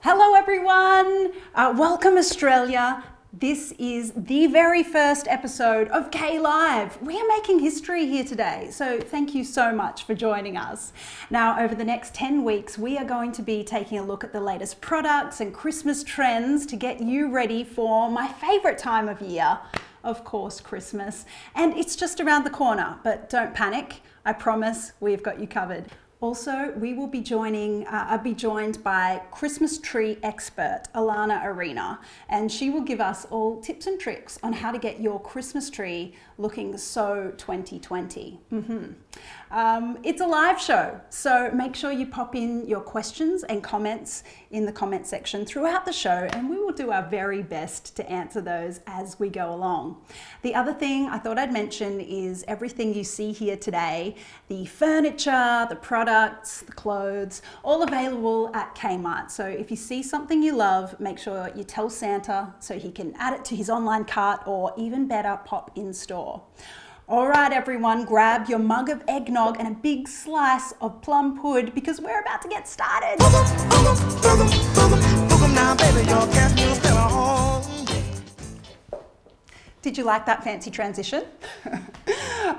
Hello everyone, welcome Australia. This is the very first episode of KLive. We are making history here today, so thank you so much for joining us. Now, over the next 10 weeks, we are going to be taking a look at the latest products and Christmas trends to get you ready for my favourite time of year, of course, Christmas. And it's just around the corner, but don't panic. I promise we've got you covered. Also, we will be joined by Christmas tree expert Alana Arena, and she will give us all tips and tricks on how to get your Christmas tree looking so 2020. It's a live show, so make sure you pop in your questions and comments in the comment section throughout the show, and we will do our very best to answer those as we go along. The other thing I thought I'd mention is everything you see here today, the furniture, the products, the clothes, all available at Kmart. So if you see something you love, make sure you tell Santa so he can add it to his online cart, or even better, pop in store. All right, everyone, grab your mug of eggnog and a big slice of plum pud because we're about to get started. Did you like that fancy transition?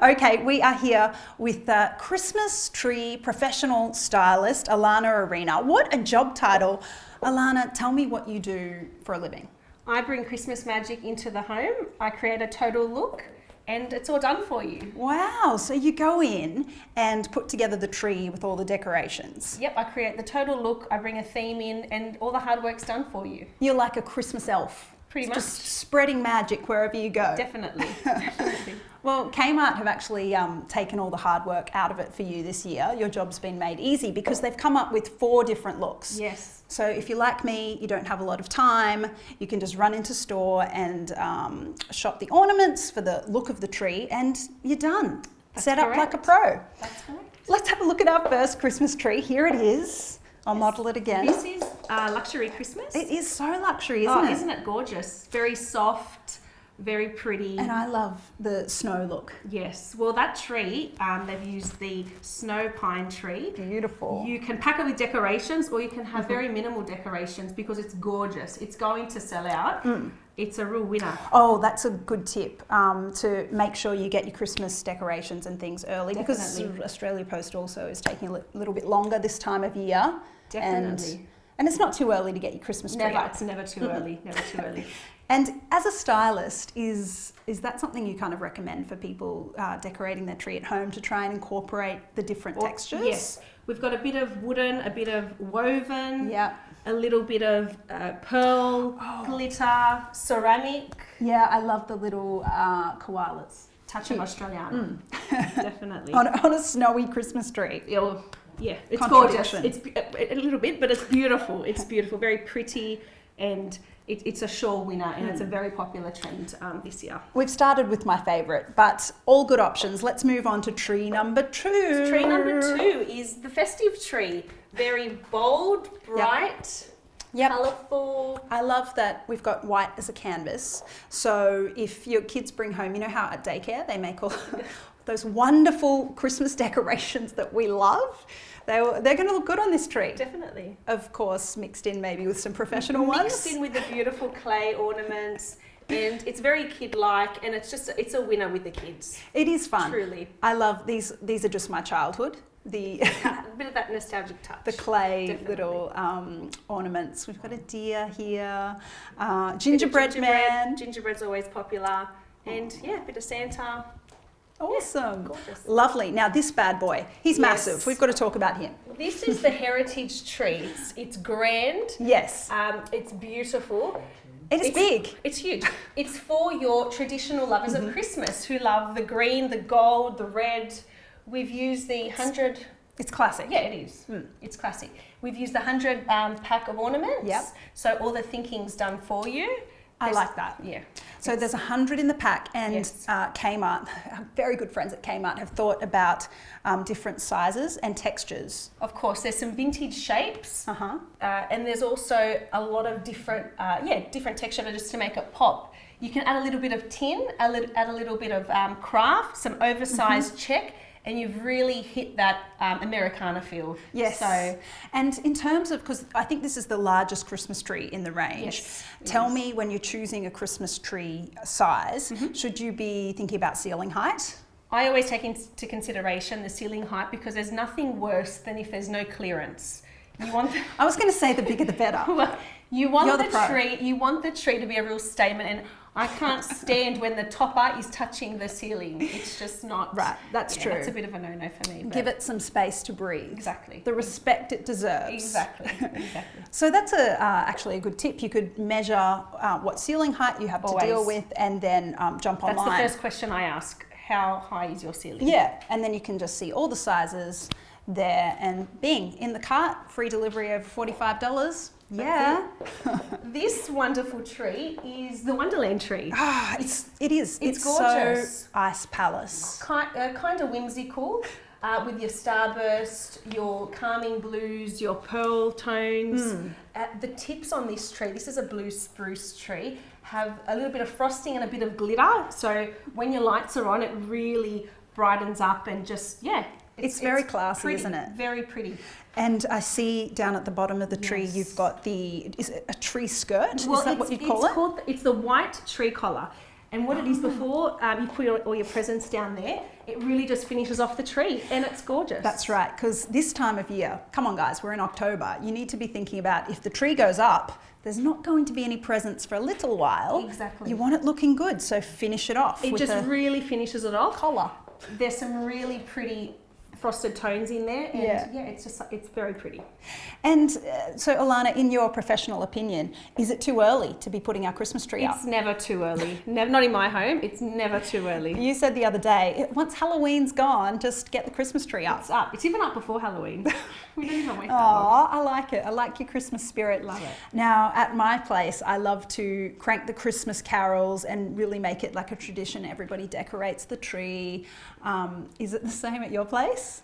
Okay, we are here with Christmas tree professional stylist Alana Arena. What a job title. Alana, tell me what you do for a living. I bring Christmas magic into the home. I create a total look and it's all done for you. Wow, so you go in and put together the tree with all the decorations. Yep, I create the total look, I bring a theme in and all the hard work's done for you. You're like a Christmas elf. Pretty much. Just spreading magic wherever you go. Definitely, definitely. Well, Kmart have actually taken all the hard work out of it for you this year. Your job's been made easy because they've come up with 4 different looks. Yes. So if you're like me, you don't have a lot of time, you can just run into store and shop the ornaments for the look of the tree and you're done. That's Set correct. up like a pro. That's correct. Let's have a look at our first Christmas tree. Here it is. I'll model it again. This is luxury Christmas. It is so luxury, isn't it? Isn't it gorgeous? Very soft, very pretty. And I love the snow look. Yes. Well, that tree, they've used the snow pine tree. Beautiful. You can pack it with decorations or you can have very minimal decorations because it's gorgeous. It's going to sell out. It's a real winner. Oh, that's a good tip to make sure you get your Christmas decorations and things early. Definitely. Because Australia Post also is taking a little bit longer this time of year. Definitely. And it's not too early to get your Christmas tree up. It's never too early, never too early. And as a stylist, is that something you kind of recommend for people decorating their tree at home to try and incorporate the different textures? Yes. We've got a bit of wooden, a bit of woven, Yeah. a little bit of pearl, glitter, ceramic. Yeah, I love the little koalas. Touch of Australiana. Definitely. On a snowy Christmas tree. Yeah, it's gorgeous. Contradiction. It's a little bit, but it's beautiful. It's beautiful, very pretty, and it's a sure winner, and it's a very popular trend this year. We've started with my favourite, but all good options. Let's move on to tree number 2. Tree number 2 is the festive tree. Very bold, bright, colourful. I love that we've got white as a canvas. So if your kids bring home, you know how at daycare they make all those wonderful Christmas decorations that we love? They're going to look good on this tree. Definitely. Of course, mixed in maybe with some professional ones. Mixed in with the beautiful clay ornaments. And it's very kid-like, and it's a winner with the kids. It is fun. Truly. I love these. These are just my childhood. A bit of that nostalgic touch. The clay Definitely. Little ornaments. We've got a deer here, gingerbread man. Gingerbread's always popular. And yeah, a bit of Santa. Awesome. Yeah, gorgeous. Lovely. Now this bad boy, he's Yes. massive. We've got to talk about him. This is the heritage tree. It's grand. Yes. It's beautiful. It's big. It's huge. It's for your traditional lovers of Christmas who love the green, the gold, the red. We've used the 100... It's classic. Yeah, it is. It's classic. We've used the 100 pack of ornaments. Yep. So all the thinking's done for you. I like that. Yeah. So there's 100 in the pack, and Yes. Kmart, our very good friends at Kmart, have thought about different sizes and textures. Of course, there's some vintage shapes, Uh-huh. and there's also a lot of different, different texture just to make it pop. You can add a little bit of tin, add a little bit of craft, some oversized check, and you've really hit that Americana feel. Yes. So, and in terms of, because I think this is the largest Christmas tree in the range, yes, tell me when you're choosing a Christmas tree size, should you be thinking about ceiling height? I always take into consideration the ceiling height because there's nothing worse than if there's no clearance. You want I was going to say the bigger the better. well, you want You're the the pro. tree. You want the tree to be a real statement, and I can't stand when the topper is touching the ceiling. It's just not Right, that's true. That's a bit of a no-no for me. Give it some space to breathe. exactly The respect it deserves. exactly. So that's actually a good tip. You could measure what ceiling height you have to Always. deal with, and then jump That's online. the first question I ask. How high is your ceiling? Yeah, and then you can just see all the sizes there, and bing, in the cart, free delivery over $45. Yeah. This wonderful tree is the Wonderland Tree. Ah, it is. It's gorgeous. So Ice Palace. Kind of whimsical. With your starburst, your calming blues, your pearl tones. The tips on this tree, this is a blue spruce tree, have a little bit of frosting and a bit of glitter. So when your lights are on, it really brightens up and just, yeah. It's very classy, pretty, isn't it? Very pretty. And I see down at the bottom of the tree, Yes. you've got is it a tree skirt? Well, is that what you call it? It's the white tree collar. And what it is before you put all your presents down there, it really just finishes off the tree and it's gorgeous. That's right, because this time of year, come on guys, we're in October, you need to be thinking about if the tree goes up, there's not going to be any presents for a little while. Exactly. You want it looking good, so finish it off It with just a really finishes it off. collar. There's some really pretty frosted tones in there and Yeah. it's very pretty. And so Alana, in your professional opinion, is it too early to be putting our Christmas tree up? It's never too early. Not in my home, it's never too early. You said the other day, once Halloween's gone, just get the Christmas tree up. It's up. It's even up before Halloween. We don't even wait that Oh, long. I like it. I like your Christmas spirit. Love it. Now, at my place, I love to crank the Christmas carols and really make it like a tradition. Everybody decorates the tree. Is it the same at your place?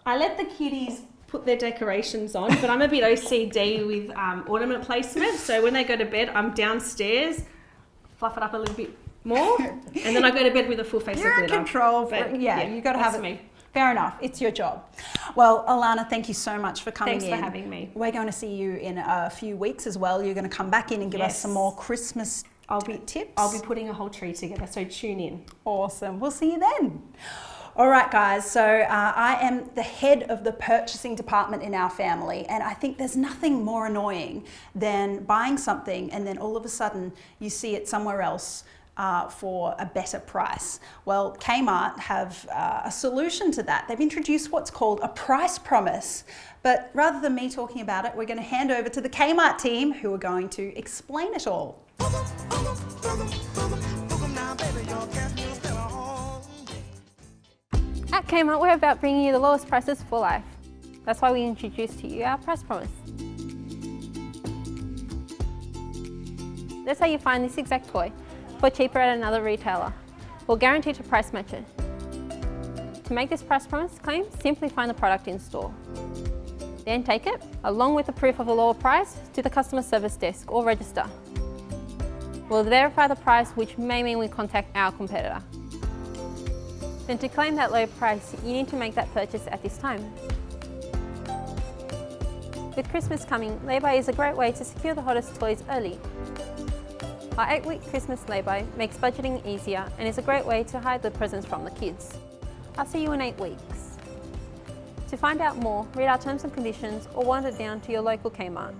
I let the kiddies put their decorations on, but I'm a bit OCD with ornament placement. So when they go to bed, I'm downstairs, fluff it up a little bit more, and then I go to bed with a full face You're of in glitter. control. But, Yeah, you got to have that's it. me. Fair enough. It's your job. Well, Alana, thank you so much for coming Thanks in. for having me. We're going to see you in a few weeks as well. You're going to come back in and give us Yes. some more Christmas tips. I'll be putting a whole tree together, so tune in. Awesome. We'll see you then. All right, guys. So I am the head of the purchasing department in our family, and I think there's nothing more annoying than buying something and then all of a sudden you see it somewhere else for a better price. Well, Kmart have a solution to that. They've introduced what's called a price promise. But rather than me talking about it, we're going to hand over to the Kmart team who are going to explain it all. At Kmart, we're about bringing you the lowest prices for life. That's why we introduced to you our price promise. Let's say you find this exact toy for cheaper at another retailer. We'll guarantee to price match it. To make this price promise claim, simply find the product in store. Then take it, along with the proof of a lower price, to the customer service desk or register. We'll verify the price, which may mean we contact our competitor. Then to claim that low price, you need to make that purchase at this time. With Christmas coming, lay-by is a great way to secure the hottest toys early. Our 8-week Christmas lay-by makes budgeting easier and is a great way to hide the presents from the kids. I'll see you in 8 weeks. To find out more, read our terms and conditions or wander down to your local Kmart.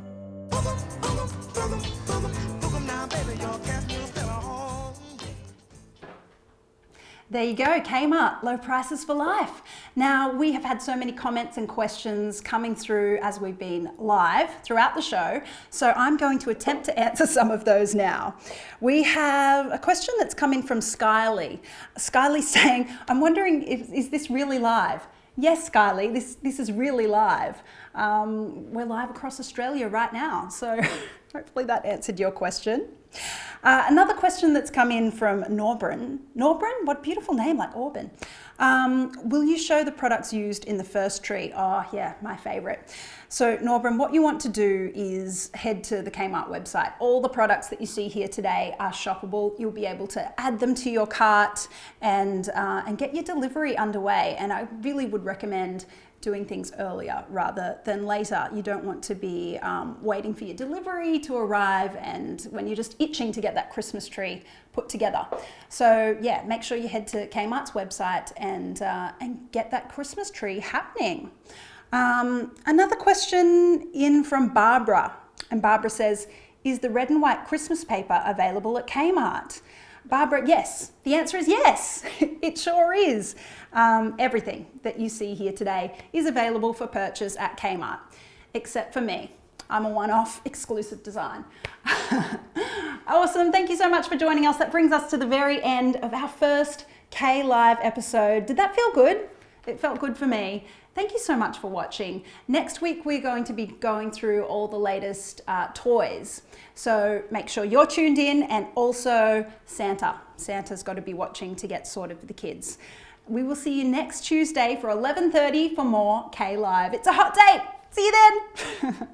There you go, Kmart, low prices for life. Now, we have had so many comments and questions coming through as we've been live throughout the show, so I'm going to attempt to answer some of those now. We have a question that's coming from Skyly. Skyly's saying, I'm wondering, is this really live? Yes, Skyly, this is really live. We're live across Australia right now, so hopefully that answered your question. Another question that's come in from Norbryn. Norbryn? What a beautiful name, like Auburn. Will you show the products used in the first tree? Oh yeah, my favorite. So Norbram, what you want to do is head to the Kmart website. All the products that you see here today are shoppable. You'll be able to add them to your cart and get your delivery underway. And I really would recommend doing things earlier rather than later. You don't want to be waiting for your delivery to arrive and when you're just itching to get that Christmas tree put together. So yeah, make sure you head to Kmart's website and get that Christmas tree happening. Another question in from Barbara, and Barbara says, is the red and white Christmas paper available at Kmart? Barbara, yes. The answer is yes. It sure is. Everything that you see here today is available for purchase at Kmart, except for me. I'm a one-off exclusive design. Awesome. Thank you so much for joining us. That brings us to the very end of our first KLive episode. Did that feel good? It felt good for me. Thank you so much for watching. Next week, we're going to be going through all the latest toys. So make sure you're tuned in, and also Santa. Santa's got to be watching to get sorted for the kids. We will see you next Tuesday for 11:30 for more KLive. It's a hot date. See you then.